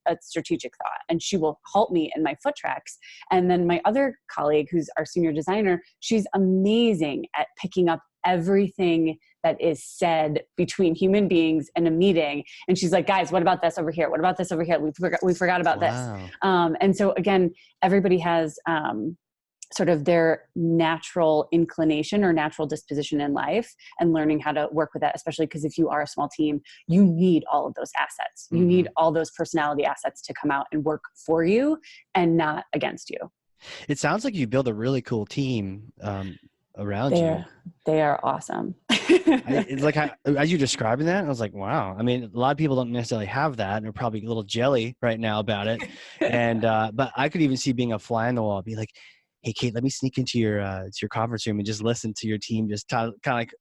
at strategic thought, and she will halt me in my foot tracks. And then my other colleague, who's our senior designer, she's amazing at picking up everything that is said between human beings in a meeting. And she's like, guys, what about this over here? What about this over here? We forgot about this. And so again, everybody has sort of their natural inclination or natural disposition in life, and learning how to work with that, especially because if you are a small team, you need all of those assets. You need all those personality assets to come out and work for you and not against you. It sounds like you build a really cool team around you. They are awesome. It's like as you describing that, I was like, wow. I mean, a lot of people don't necessarily have that, and they're probably a little jelly right now about it. And but I could even see being a fly on the wall, be like, hey, Kate, let me sneak into your conference room and just listen to your team, just kind of like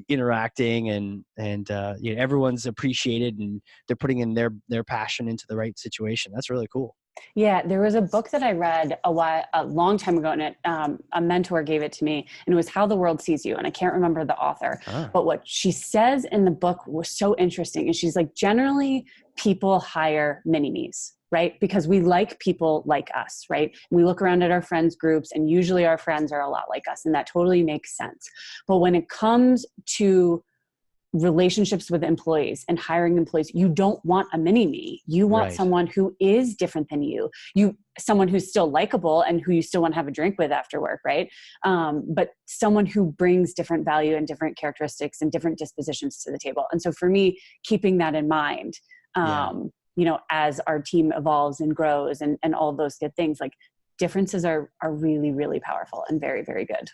interacting, and everyone's appreciated and they're putting in their passion into the right situation. That's really cool. Yeah, there was a book that I read a long time ago, and a mentor gave it to me, and it was How the World Sees You. And I can't remember the author, but what she says in the book was so interesting. And she's like, generally people hire mini-me's, right? Because we like people like us, right? We look around at our friends groups, and usually our friends are a lot like us, and that totally makes sense. But when it comes to relationships with employees and hiring employees, you don't want a mini-me. You want someone who is different than you. Someone who's still likable and who you still want to have a drink with after work, right? But someone who brings different value and different characteristics and different dispositions to the table. And so for me, keeping that in mind, as our team evolves and grows and all those good things, like differences are really, really powerful and very, very good.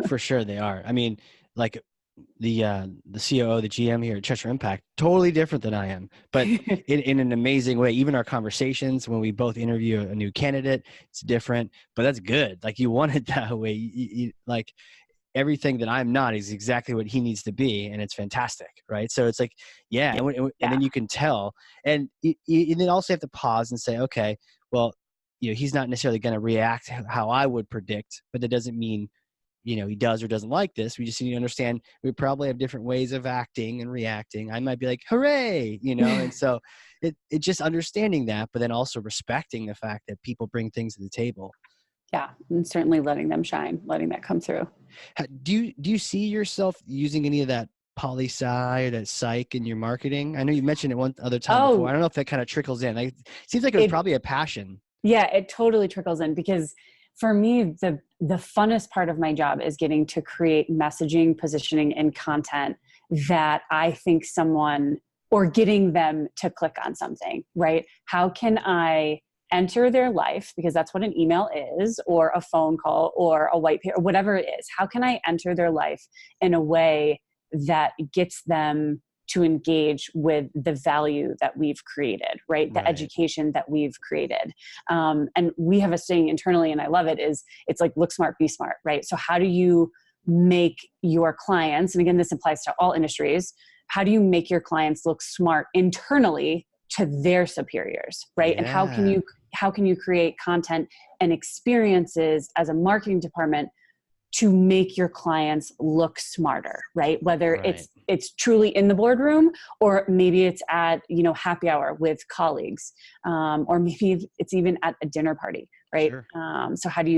For sure they are. I mean, like the COO, the GM here at Cheshire Impact, totally different than I am, but in an amazing way. Even our conversations when we both interview a new candidate, it's different, but that's good. Like you want it that way. You, like everything that I'm not is exactly what he needs to be, and it's fantastic, right? So it's like, and then you can tell, and you then also have to pause and say, okay, well, he's not necessarily going to react how I would predict, but that doesn't mean he does or doesn't like this. We just need to understand we probably have different ways of acting and reacting. I might be like, hooray, and so it just understanding that, but then also respecting the fact that people bring things to the table. Yeah, and certainly letting them shine, letting that come through. Do you see yourself using any of that poli-sci or that psych in your marketing? I know you mentioned it one other time before. I don't know if that kind of trickles in. It seems like it was probably a passion. Yeah, it totally trickles in, because for me, the funnest part of my job is getting to create messaging, positioning, and content that I think or getting them to click on something, right? How can I enter their life, because that's what an email is, or a phone call, or a white paper, or whatever it is. How can I enter their life in a way that gets them to engage with the value that we've created, right? The education that we've created. And we have a saying internally, and I love it, it's like, look smart, be smart, right? So how do you make your clients, and again, this applies to all industries, how do you make your clients look smart internally to their superiors, right? And how can you create content and experiences as a marketing department to make your clients look smarter, right? Whether Right. it's truly in the boardroom, or maybe it's at, happy hour with colleagues, or maybe it's even at a dinner party, right? Sure. So how do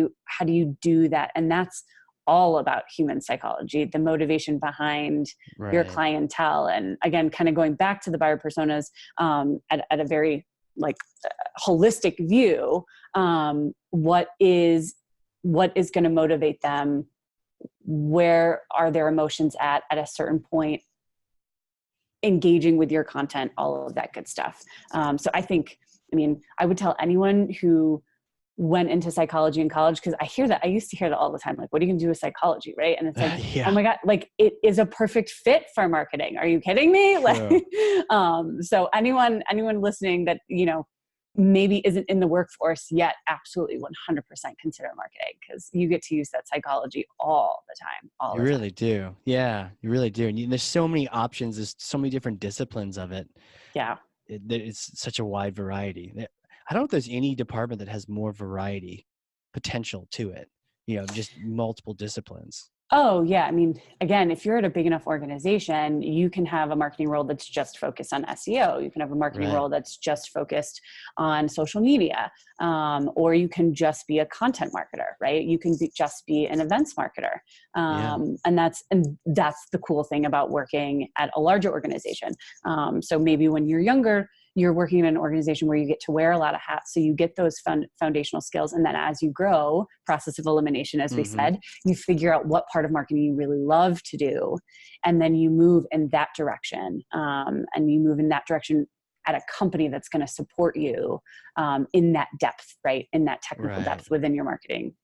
you do that? And that's all about human psychology, the motivation behind your Right. clientele. And again, kind of going back to the buyer personas, at a very like holistic view, what is going to motivate them? Where are their emotions at a certain point? Engaging with your content, all of that good stuff. So I would tell anyone who went into psychology in college, because I used to hear that all the time, like, what are you going to do with psychology, right? And it's like, oh Yeah. my God, like, it is a perfect fit for marketing. Are you kidding me? True. Like, so anyone listening that, maybe isn't in the workforce yet, absolutely 100% consider marketing, because you get to use that psychology all the time, all You the time. really do. Yeah, you really do. And there's so many options. There's so many different disciplines of it. Yeah. It's such a wide variety. I don't know if there's any department that has more variety potential to it, just multiple disciplines. Oh, yeah. I mean, again, if you're at a big enough organization, you can have a marketing role that's just focused on SEO. You can have a marketing Right. role that's just focused on social media. Or you can just be a content marketer, right? You can just be an events marketer. Yeah. And that's the cool thing about working at a larger organization. So maybe when you're younger, you're working in an organization where you get to wear a lot of hats. So you get those foundational skills. And then as you grow, process of elimination, as we said, you figure out what part of marketing you really love to do. And then you move in that direction. And you move in that direction at a company that's going to support you in that depth, right? In that technical Right. depth within your marketing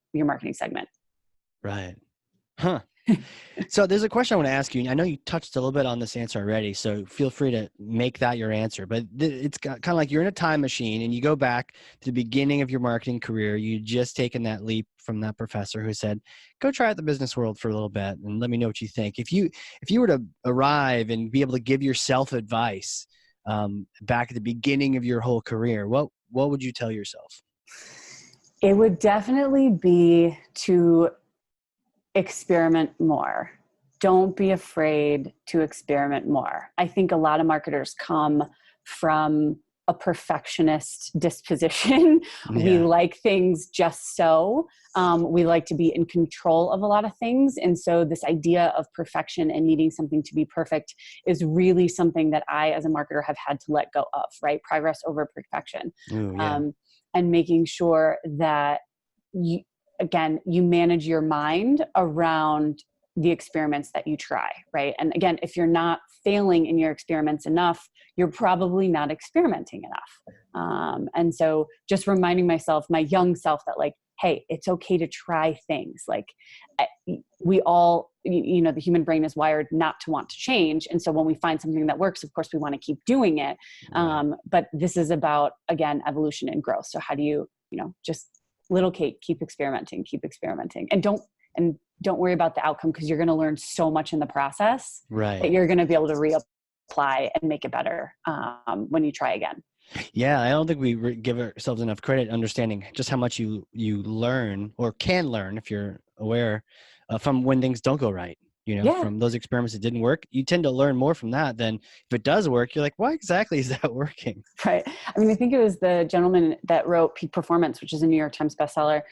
segment. Right. Huh. So there's a question I want to ask you. I know you touched a little bit on this answer already, so feel free to make that your answer. But it's kind of like you're in a time machine and you go back to the beginning of your marketing career. You just taken that leap from that professor who said, "Go try out the business world for a little bit and let me know what you think." If you were to arrive and be able to give yourself advice back at the beginning of your whole career, what would you tell yourself? It would definitely be to experiment more. Don't be afraid to experiment more. I think a lot of marketers come from a perfectionist disposition. We Yeah. like things just so. We like to be in control of a lot of things. And so this idea of perfection and needing something to be perfect is really something that I, as a marketer, have had to let go of, right? Progress over perfection. Ooh, yeah. And making sure that you manage your mind around the experiments that you try, right? And again, if you're not failing in your experiments enough, you're probably not experimenting enough. And so just reminding myself, my young self, that like, hey, it's okay to try things. Like we all, the human brain is wired not to want to change. And so when we find something that works, of course, we want to keep doing it. Right. But this is about, again, evolution and growth. So how do you, just little cake, keep experimenting, and don't worry about the outcome, because you're going to learn so much in the process Right. that you're going to be able to reapply and make it better when you try again. Yeah, I don't think we give ourselves enough credit understanding just how much you learn or can learn if you're aware from when things don't go right. Yeah. From those experiments that didn't work, you tend to learn more from that than if it does work. You're like, why exactly is that working? Right. I mean, I think it was the gentleman that wrote Peak Performance, which is a New York Times bestseller.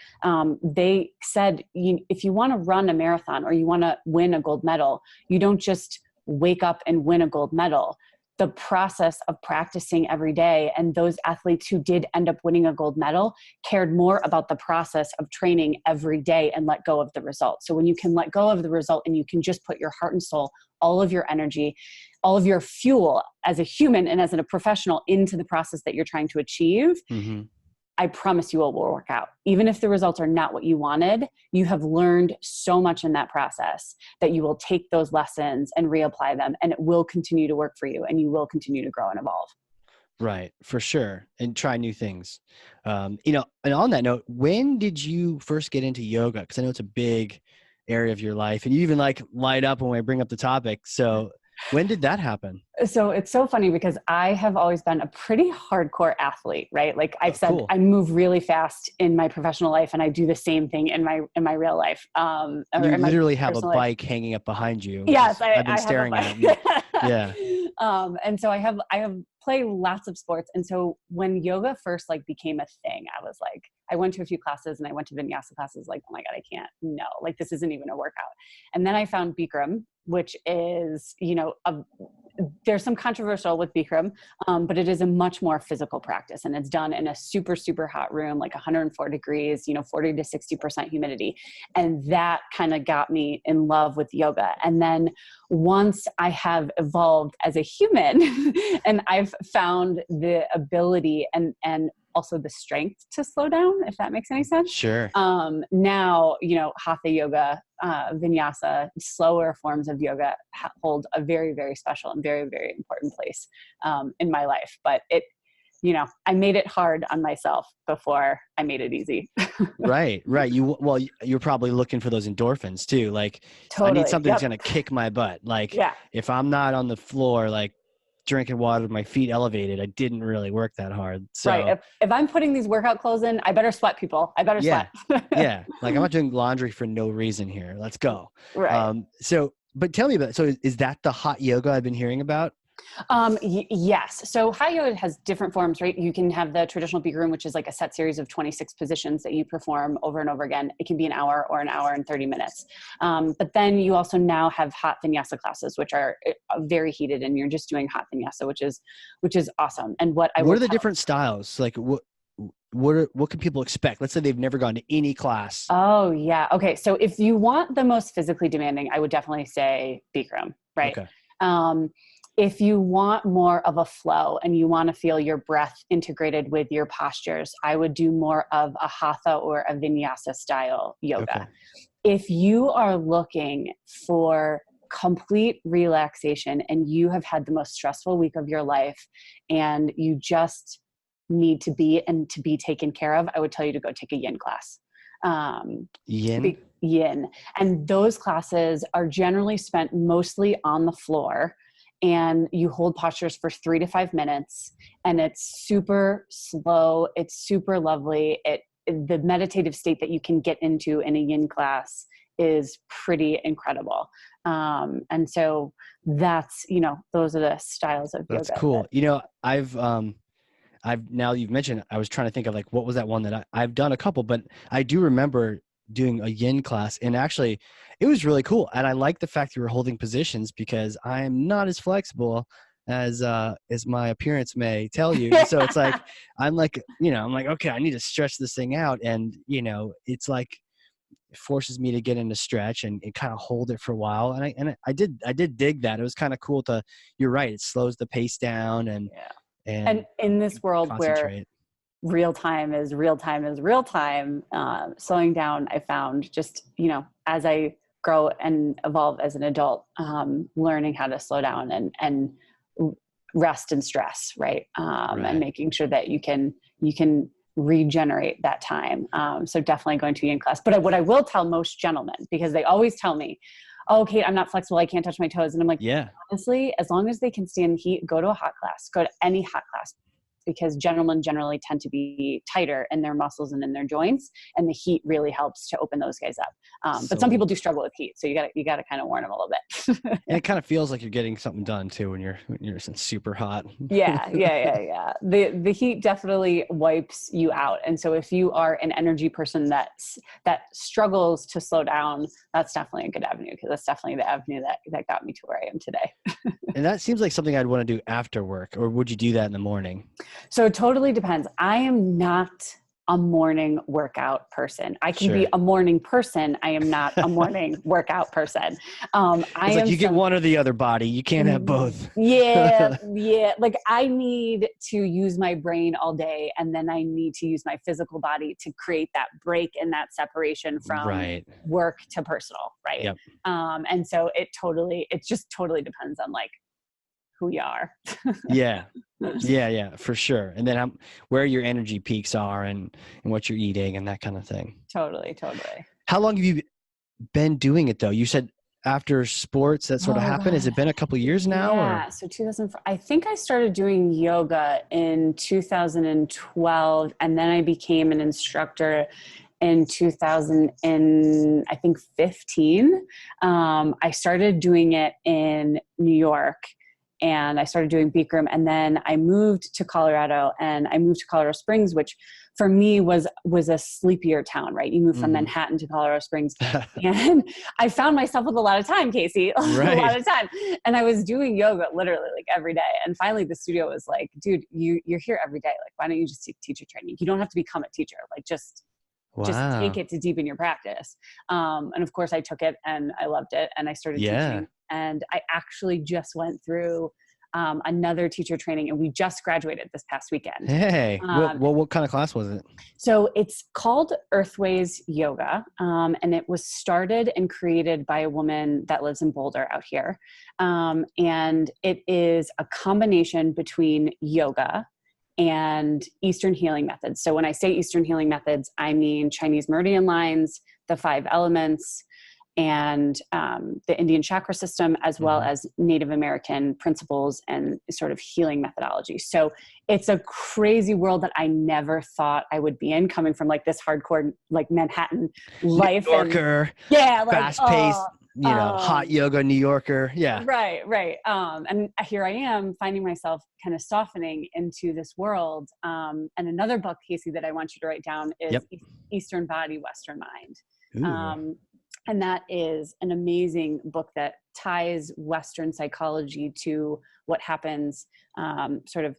They said, if you want to run a marathon or you want to win a gold medal, you don't just wake up and win a gold medal. The process of practicing every day, and those athletes who did end up winning a gold medal cared more about the process of training every day and let go of the result. So when you can let go of the result and you can just put your heart and soul, all of your energy, all of your fuel as a human and as a professional into the process that you're trying to achieve, I promise you it will work out. Even if the results are not what you wanted, you have learned so much in that process that you will take those lessons and reapply them, and it will continue to work for you, and you will continue to grow and evolve. Right, for sure, and try new things. And on that note, when did you first get into yoga? Because I know it's a big area of your life, and you even like light up when I bring up the topic. So When did that happen? So it's so funny because I have always been a pretty hardcore athlete, right? Like I've Oh, said, cool. I move really fast in my professional life, and I do the same thing in my real life, or You in my literally have a personal life. bike hanging up behind you, which Yes, is I've been I have a staring bike. at. And yeah. And so I have played lots of sports. And so when yoga first like became a thing, I was like, I went to a few classes and I went to vinyasa classes, like, oh my God, I can't, no, like this isn't even a workout. And then I found Bikram, which is, there's some controversial with Bikram, but it is a much more physical practice, and it's done in a super, super hot room, like 104 degrees, 40 to 60% humidity. And that kind of got me in love with yoga. And then once I have evolved as a human and I've found the ability and also the strength to slow down, if that makes any sense. Sure. Now, hatha yoga, vinyasa, slower forms of yoga hold a very, very special and very, very important place in my life. But I made it hard on myself before I made it easy. Right. You're probably looking for those endorphins too. Like, I need Totally. something that's Yep. going to kick my butt. Like, Yeah. if I'm not on the floor, like drinking water with my feet elevated, I didn't really work that hard. Right. So If I'm putting these workout clothes in, I better sweat, people. I better yeah, sweat. yeah. Like, I'm not doing laundry for no reason here. Let's go. Right. But tell me about, so is that the hot yoga I've been hearing about? Yes. So high yoga has different forms, right? You can have the traditional Bikram, which is like a set series of 26 positions that you perform over and over again. It can be an hour or an hour and 30 minutes. But then you also now have hot vinyasa classes, which are very heated, and you're just doing hot vinyasa, which is awesome. And what I What will are the tell. different styles? Like, what can people expect? Let's say they've never gone to any class. Oh yeah. Okay. So if you want the most physically demanding, I would definitely say Bikram, right? Okay. Um, if you want more of a flow and you want to feel your breath integrated with your postures, I would do more of a hatha or a vinyasa style yoga. Okay. If you are looking for complete relaxation and you have had the most stressful week of your life and you just need to be taken care of, I would tell you to go take a yin class. Yin. Yin. And those classes are generally spent mostly on the floor, and you hold postures for 3 to 5 minutes, and it's super slow. It's super lovely. The meditative state that you can get into in a yin class is pretty incredible. And so that's, those are the styles of That's yoga. cool. I've now you've mentioned, I was trying to think of like, what was that one that I've done a couple, but I do remember doing a yin class, and actually it was really cool. And I like the fact you were holding positions, because I'm not as flexible as my appearance may tell you. So it's like, I'm like, I'm like, okay, I need to stretch this thing out. And, it's like, it forces me to get into stretch and kind of hold it for a while. And I did dig that. It was kind of cool you're right. It slows the pace down Yeah. And and in this world where concentrate. real time is real time is real time, slowing down, I found just, as I grow and evolve as an adult, learning how to slow down and rest and stress, right? And Right. making sure that you can regenerate that time. So definitely going to yin class. But what I will tell most gentlemen, because they always tell me, oh, Kate, I'm not flexible, I can't touch my toes. And I'm like, Yeah. honestly, as long as they can stand heat, go to a hot class, go to any hot class, because gentlemen generally tend to be tighter in their muscles and in their joints, and the heat really helps to open those guys up. But some people do struggle with heat, so you got to kind of warn them a little bit. And it kind of feels like you're getting something done too when you're super hot. Yeah. The heat definitely wipes you out, and so if you are an energy person that struggles to slow down, that's definitely a good avenue, because that's definitely the avenue that got me to where I am today. And that seems like something I'd want to do after work, or would you do that in the morning? So it totally depends. I am not a morning workout person. I can be Sure. a morning person. I am not a morning workout person. I It's like am you get one or the other, body. You can't have both. Yeah. Like I need to use my brain all day, and then I need to use my physical body to create that break and that separation from Right. work to personal. Right. Yep. And so it just totally depends on like who you are. Yeah. Yeah, for sure. And then where your energy peaks are and what you're eating and that kind of thing. Totally. How long have you been doing it though? You said after sports that sort of Oh happened? Has God. it been a couple years now, or? Yeah. So 2004, I think I started doing yoga in 2012, and then I became an instructor in 2000 and I think 15. I started doing it in New York, and I started doing Bikram, and then I moved to Colorado, and I moved to Colorado Springs, which for me was a sleepier town, right? You move from Mhm. Manhattan to Colorado Springs, and I found myself with a lot of time, Casey, a lot Right. of time. And I was doing yoga literally like every day. And finally the studio was like, dude, you're here every day. Like, why don't you just take teacher training? You don't have to become a teacher. Like, just take Wow. it to deepen your practice. And of course I took it and I loved it, and I started Yeah. teaching, and I actually just went through another teacher training, and we just graduated this past weekend. Hey, Um, what kind of class was it? so it's called Earthways Yoga, and it was started and created by a woman that lives in Boulder out here. And it is a combination between yoga and Eastern healing methods. So when I say Eastern healing methods, I mean Chinese meridian lines, the 5 elements, and the Indian chakra system, as well Mhm. as Native American principles and sort of healing methodology. So it's a crazy world that I never thought I would be in, coming from like this hardcore, like Manhattan New life. And Yorker, yeah, like, fast paced, hot um, yoga New Yorker. Yeah. right, right. And here I am finding myself kind of softening into this world. And another book, Casey, that I want you to write down is Yep. Eastern Body, Western Mind. Ooh. Um, and that is an amazing book that ties Western psychology to what happens sort of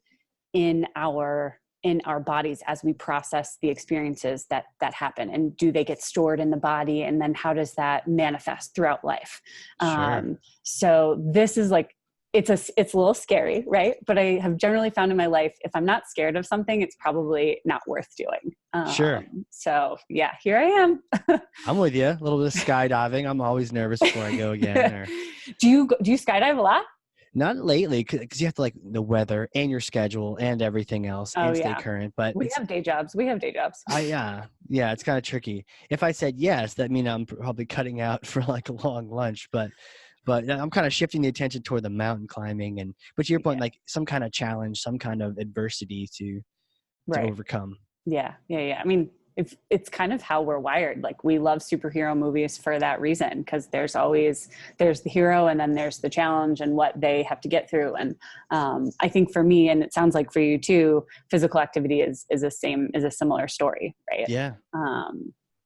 in our bodies as we process the experiences that happen, and do they get stored in the body, and then how does that manifest throughout life. Sure. So this is like, it's a little scary, right? But I have generally found in my life, if I'm not scared of something, it's probably not worth doing. Sure. So yeah, here I am. I'm with you. A little bit of skydiving. I'm always nervous before I go again. Or Do you skydive a lot? not lately, because you have to like the weather and your schedule and everything else Oh and stay yeah, current. But we have day jobs. yeah, it's kind of tricky. If I said yes, that means I'm probably cutting out for like a long lunch. But I'm kind of shifting the attention toward the mountain climbing, but to your point, Yeah, like some kind of challenge, some kind of adversity to right. overcome. Yeah. I mean, it's kind of how we're wired. Like, we love superhero movies for that reason, because there's the hero, and then there's the challenge and what they have to get through. And I think for me, and it sounds like for you too, physical activity is a similar story, right? Yeah.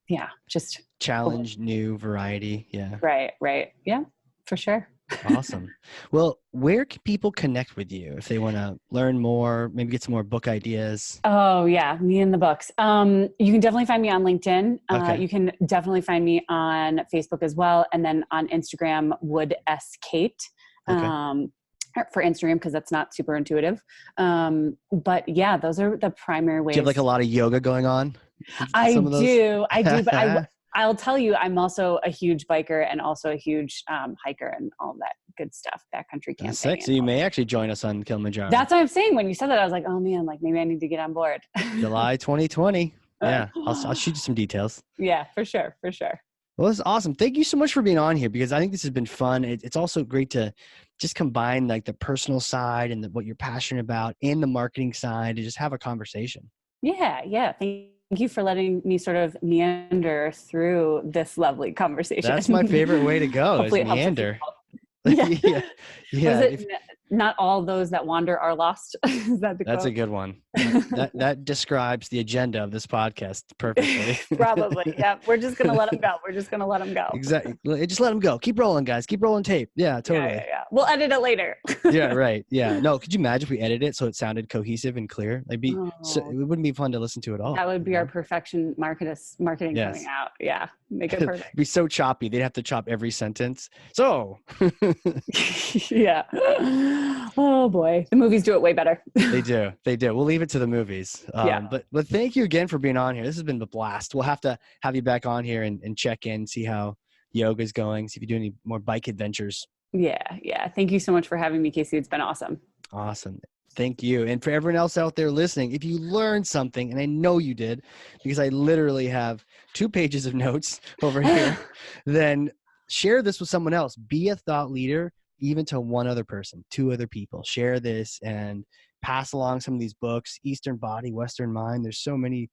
Yeah, just Challenge, new variety. Yeah. right. Yeah, for sure. Awesome. Well, where can people connect with you if they want to learn more, maybe get some more book ideas? Oh yeah, me and the books. You can definitely find me on LinkedIn. Okay. You can definitely find me on Facebook as well, and then on Instagram, Wood S Kate, Okay. for Instagram, because that's not super intuitive. But yeah, those are the primary Do you have like ways. a lot of yoga going on? I Some of those? do, but I'll tell you, I'm also a huge biker, and also a huge hiker, and all that good stuff, backcountry That's camping. sick. So you may actually join us on Kilimanjaro. That's what I'm saying. When you said that, I was like, oh man, like maybe I need to get on board. July 2020. Yeah. I'll shoot you some details. Yeah, for sure. Well, this is awesome. Thank you so much for being on here, because I think this has been fun. It's also great to just combine like the personal side and what you're passionate about and the marketing side to just have a conversation. Yeah. Thank you for letting me sort of meander through this lovely conversation. That's my favorite way to go is Hopefully it helps some meander. people. Yeah. Yeah. Was Yeah. it not all those that wander are lost? Is that the That's a quote? good one. That describes the agenda of this podcast perfectly. Probably. Yeah. We're just going to let them go. Exactly. Just let them go. Keep rolling, guys. Keep rolling tape. Yeah, totally. Yeah. We'll edit it later. Yeah, right. Yeah. No, could you imagine if we edited it so it sounded cohesive and clear? It Oh, wouldn't be fun to listen to at all. that would be our perfection marketing Yes. coming out. Yeah. Make it It'd perfect. be so choppy. They'd have to chop every sentence. So Yeah. Oh boy. The movies do it way better. They do. We'll leave it to the movies. Yeah. But thank you again for being on here. This has been a blast. We'll have to have you back on here and check in, see how yoga's going, see if you do any more bike adventures. Yeah. Thank you so much for having me, Casey. It's been awesome. Awesome. Thank you. And for everyone else out there listening, if you learned something, and I know you did, because I literally have 2 pages of notes over here, then share this with someone else. Be a thought leader, even to one other person, two other people. Share this and pass along some of these books. Eastern Body, Western Mind. There's so many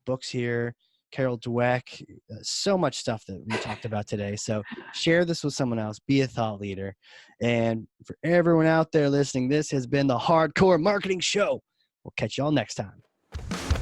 books here. Carol Dweck, so much stuff that we talked about today. So share this with someone else. Be a thought leader. And for everyone out there listening, this has been the Hardcore Marketing Show. We'll catch y'all next time.